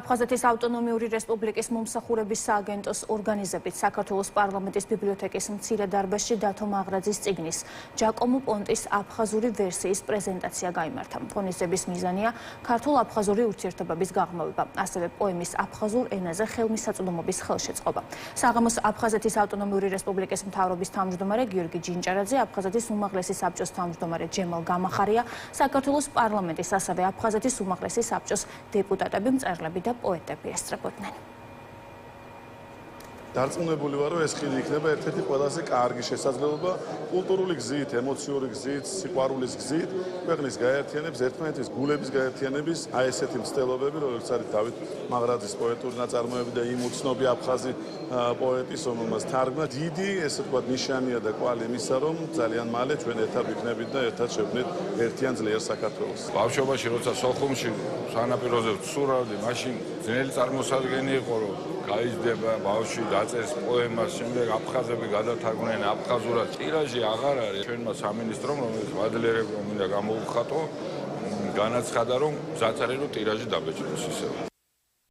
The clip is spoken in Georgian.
აფხაზეთის ავტონომიური რესპუბლიკის მომსახურების სააგენტოს ორგანიზებით საქართველოს პარლამენტის ბიბლიოთეკის მცირე დარბაზში დათო მაღრაძის წიგნის ჯაკომო პონტის აფხაზური ვერსიის პრეზენტაცია გაიმართა. ღონისძიების მიზანია ქართულ-აფხაზური ურთიერთობების გაღრმავება, ასევე პოემის აფხაზურ ენაზე ხელმისაწვდომობის ხელშეწყობა. საღამოს აფხაზეთის ავტონომიური რესპუბლიკის მთავრობის თავმჯდომარე გიორგი ჯინჭარაძე, აფხაზეთის უმაღლესი საბჭოს თავმჯდომარე ჯემალ გამახარია, საქართველოს პარლამენტის, ასევე აფხაზეთის უმაღლესი საბჭოს დეპუტატები, მწერლები და პოეტები ესწრებოდნენ. დარწმუნებული ვარ, რომ ეს ხილი იქნება ერთ-ერთი ყველაზე კარგი შესაძლებლობა კულტურული გზით, ემოციური გზით, სიყვარულის გზით ქვეყნის გაერთიანების, ერთმანეთის გულების გაერთიანების აი ესეთი მცდელობები, როგორც არის დავით მაღრაძის პოეტური ნაწარმოები და იმ უცნობი აფხაზი პოეტის, რომელმაც თარგმნა, დიდი, ესე ვთქვათ, ნიშანია და კვალი იმისა, რომ ძალიან მალე ჩვენ ერთად ვიქნებით და ერთად შევქმნით ერთიან ძლიერ საქართველოს. ბავშვობაში, როცა სოხუმში სანაპიროზე ვცურავდი, მაშინ ძნელი წარმოსადგენი იყო, რომ გაიზრდება ბავშვი დაწერს პოემას, შემდეგ აფხაზები გადათარგმნენ აფხაზურად. ტირაჟი აღარ არის. ჩვენმა სამინისტრომ, რომელიც ვადლიერებმა მინდა გამოვხატო, განაცხადა, რომ გზაც არის, რომ ტირაჟი დაბეჭდოს ისევ.